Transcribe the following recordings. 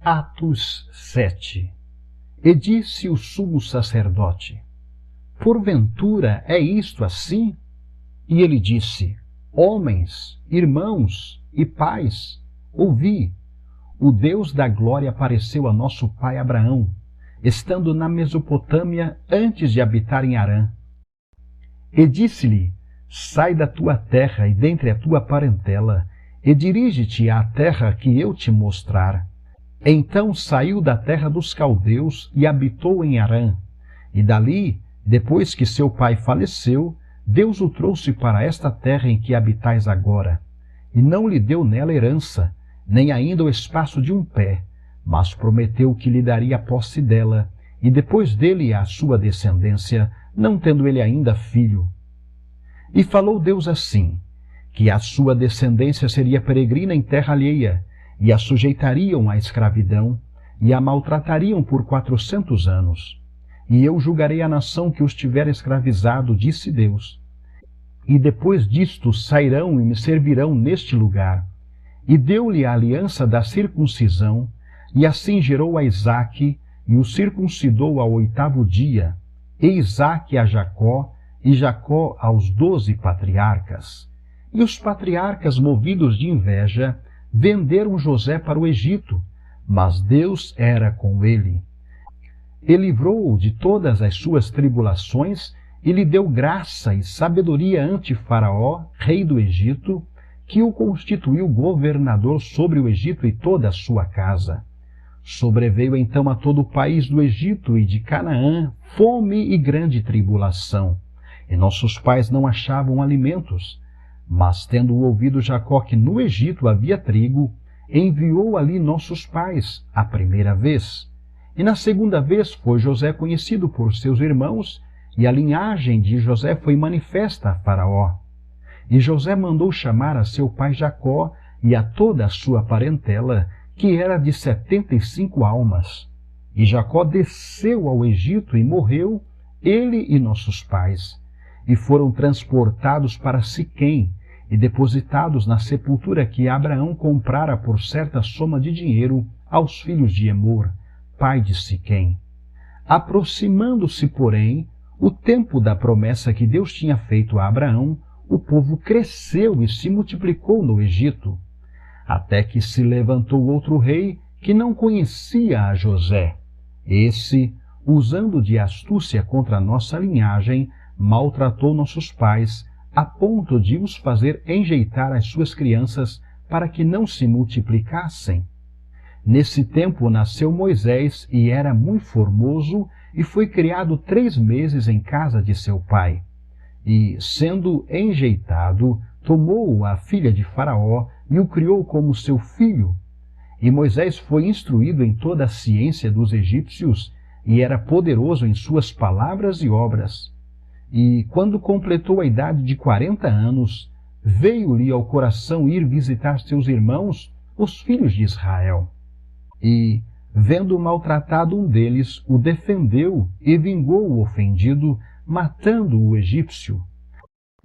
Atos 7. E disse o sumo sacerdote: porventura é isto assim? E ele disse: homens, irmãos e pais, ouvi. O Deus da glória apareceu a nosso pai Abraão, estando na Mesopotâmia antes de habitar em Harã. E disse-lhe: sai da tua terra e dentre a tua parentela, e dirige-te à terra que eu te mostrar. Então saiu da terra dos caldeus e habitou em Harã. E dali, depois que seu pai faleceu, Deus o trouxe para esta terra em que habitais agora. E não lhe deu nela herança, nem ainda o espaço de um pé, mas prometeu que lhe daria a posse dela, e depois dele a sua descendência, não tendo ele ainda filho. E falou Deus assim, que a sua descendência seria peregrina em terra alheia, e a sujeitariam à escravidão, e a maltratariam por 400 anos. E eu julgarei a nação que os tiver escravizado, disse Deus. E depois disto sairão e me servirão neste lugar. E deu-lhe a aliança da circuncisão, e assim gerou a Isaque, e o circuncidou ao 8º dia, e Isaque a Jacó, e Jacó aos 12 patriarcas. E os patriarcas, movidos de inveja, venderam José para o Egito, mas Deus era com ele. E livrou-o de todas as suas tribulações, e lhe deu graça e sabedoria ante Faraó, rei do Egito, que o constituiu governador sobre o Egito e toda a sua casa. Sobreveio então a todo o país do Egito e de Canaã fome e grande tribulação, e nossos pais não achavam alimentos. Mas, tendo ouvido Jacó que no Egito havia trigo, enviou ali nossos pais a primeira vez. E na segunda vez foi José conhecido por seus irmãos, e a linhagem de José foi manifesta a Faraó. E José mandou chamar a seu pai Jacó e a toda a sua parentela, que era de 75 almas. E Jacó desceu ao Egito e morreu, ele e nossos pais. E foram transportados para Siquém e depositados na sepultura que Abraão comprara por certa soma de dinheiro aos filhos de Emor, pai de Siquém. Aproximando-se, porém, o tempo da promessa que Deus tinha feito a Abraão, o povo cresceu e se multiplicou no Egito, até que se levantou outro rei que não conhecia a José. Esse, usando de astúcia contra a nossa linhagem, maltratou nossos pais, a ponto de os fazer enjeitar as suas crianças para que não se multiplicassem. Nesse tempo nasceu Moisés e era muito formoso e foi criado 3 meses em casa de seu pai. E, sendo enjeitado, tomou a filha de Faraó e o criou como seu filho. E Moisés foi instruído em toda a ciência dos egípcios e era poderoso em suas palavras e obras. E, quando completou a idade de 40 anos, veio-lhe ao coração ir visitar seus irmãos, os filhos de Israel. E, vendo maltratado um deles, o defendeu e vingou o ofendido, matando o egípcio.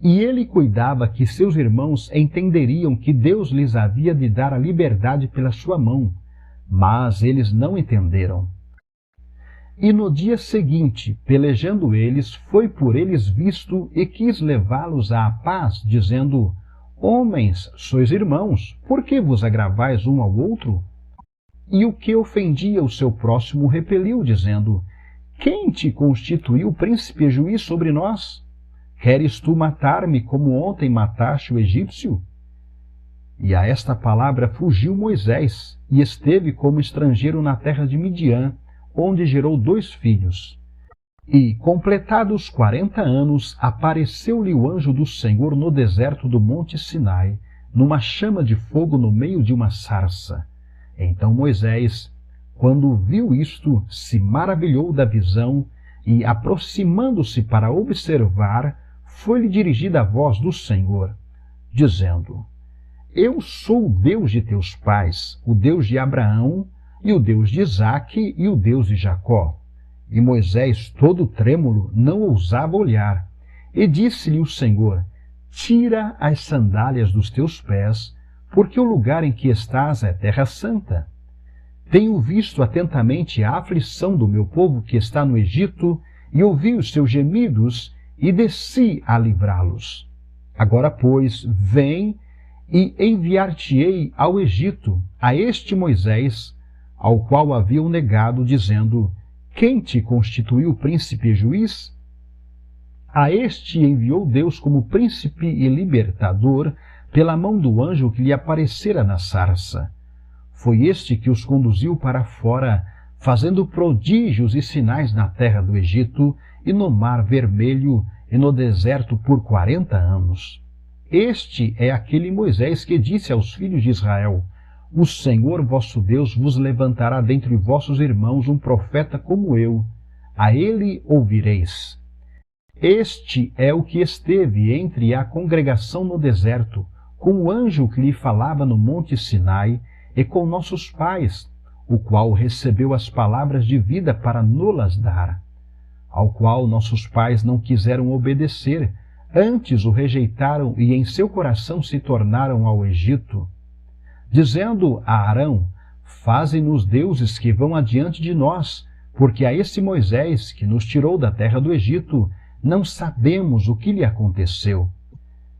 E ele cuidava que seus irmãos entenderiam que Deus lhes havia de dar a liberdade pela sua mão, mas eles não entenderam. E no dia seguinte, pelejando eles, foi por eles visto e quis levá-los à paz, dizendo: homens, sois irmãos, por que vos agravais um ao outro? E o que ofendia o seu próximo repeliu, dizendo: quem te constituiu príncipe e juiz sobre nós? Queres tu matar-me como ontem mataste o egípcio? E a esta palavra fugiu Moisés, e esteve como estrangeiro na terra de Midian, onde gerou 2 filhos. E, completados 40 anos, apareceu-lhe o anjo do Senhor no deserto do monte Sinai, numa chama de fogo no meio de uma sarça. Então Moisés, quando viu isto, se maravilhou da visão, e, aproximando-se para observar, foi-lhe dirigida a voz do Senhor, dizendo: eu sou o Deus de teus pais, o Deus de Abraão, e o Deus de Isaque, e o Deus de Jacó. E Moisés, todo trêmulo, não ousava olhar. E disse-lhe o Senhor: tira as sandálias dos teus pés, porque o lugar em que estás é terra santa. Tenho visto atentamente a aflição do meu povo que está no Egito, e ouvi os seus gemidos, e desci a livrá-los. Agora, pois, vem e enviar-te-ei ao Egito, a este Moisés, ao qual haviam negado, dizendo: quem te constituiu príncipe e juiz? A este enviou Deus como príncipe e libertador pela mão do anjo que lhe aparecera na sarça. Foi este que os conduziu para fora, fazendo prodígios e sinais na terra do Egito e no mar Vermelho e no deserto por 40 anos. Este é aquele Moisés que disse aos filhos de Israel: o Senhor vosso Deus vos levantará dentre vossos irmãos um profeta como eu. A ele ouvireis. Este é o que esteve entre a congregação no deserto, com o anjo que lhe falava no monte Sinai, e com nossos pais, o qual recebeu as palavras de vida para nolas dar, ao qual nossos pais não quiseram obedecer, antes o rejeitaram e em seu coração se tornaram ao Egito, dizendo a Arão: faze-nos deuses que vão adiante de nós, porque a esse Moisés, que nos tirou da terra do Egito, não sabemos o que lhe aconteceu.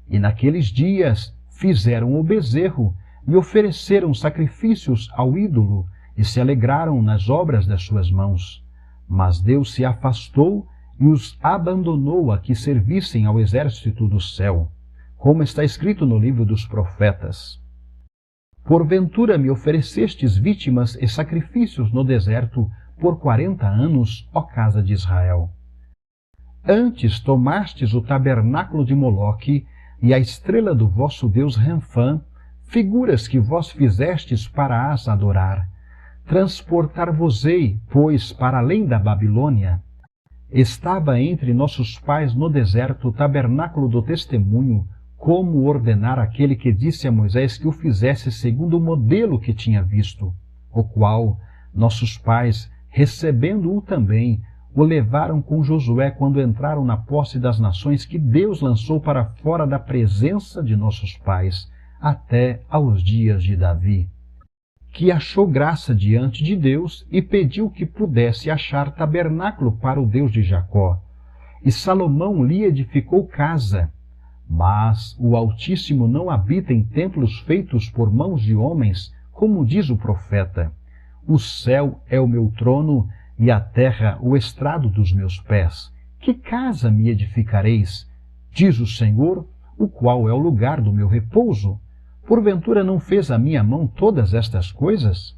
E naqueles dias fizeram o bezerro, e ofereceram sacrifícios ao ídolo, e se alegraram nas obras das suas mãos. Mas Deus se afastou e os abandonou a que servissem ao exército do céu, como está escrito no livro dos profetas. Porventura me oferecestes vítimas e sacrifícios no deserto por 40 anos, ó casa de Israel. Antes tomastes o tabernáculo de Moloque e a estrela do vosso deus Renfã, figuras que vós fizestes para as adorar. Transportar-vos-ei, pois, para além da Babilônia. Estava entre nossos pais no deserto o tabernáculo do testemunho, como ordenar aquele que disse a Moisés que o fizesse segundo o modelo que tinha visto, o qual nossos pais, recebendo-o também, o levaram com Josué quando entraram na posse das nações que Deus lançou para fora da presença de nossos pais, até aos dias de Davi, que achou graça diante de Deus e pediu que pudesse achar tabernáculo para o Deus de Jacó. E Salomão lhe edificou casa. Mas o Altíssimo não habita em templos feitos por mãos de homens, como diz o profeta: o céu é o meu trono e a terra o estrado dos meus pés. Que casa me edificareis? Diz o Senhor, o qual é o lugar do meu repouso. Porventura não fez a minha mão todas estas coisas?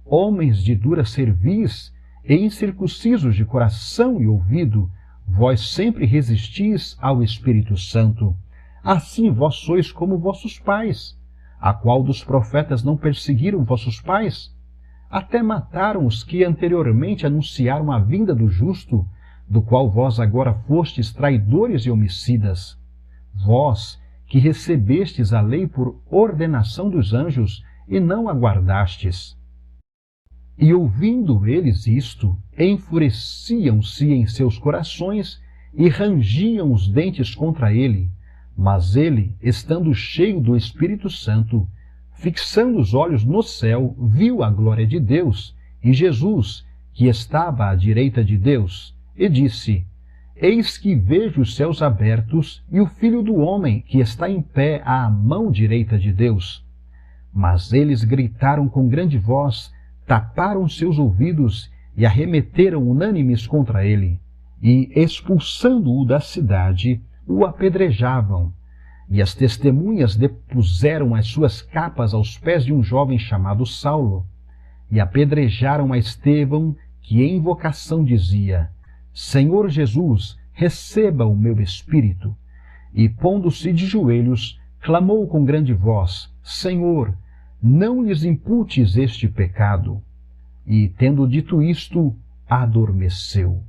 Homens de dura cerviz e incircuncisos de coração e ouvido, vós sempre resistis ao Espírito Santo. Assim vós sois como vossos pais. A qual dos profetas não perseguiram vossos pais? Até mataram os que anteriormente anunciaram a vinda do justo, do qual vós agora fostes traidores e homicidas. Vós, que recebestes a lei por ordenação dos anjos e não a guardastes. E ouvindo eles isto, enfureciam-se em seus corações e rangiam os dentes contra ele. Mas ele, estando cheio do Espírito Santo, fixando os olhos no céu, viu a glória de Deus e Jesus, que estava à direita de Deus, e disse: Eis que vejo os céus abertos e o Filho do Homem que está em pé à mão direita de Deus. Mas eles gritaram com grande voz, taparam seus ouvidos e arremeteram unânimes contra ele, e, expulsando-o da cidade, o apedrejavam. E as testemunhas depuseram as suas capas aos pés de um jovem chamado Saulo, e apedrejaram a Estevão, que em invocação dizia: Senhor Jesus, receba o meu espírito. E, pondo-se de joelhos, clamou com grande voz: Senhor, não lhes imputes este pecado. E, tendo dito isto, adormeceu.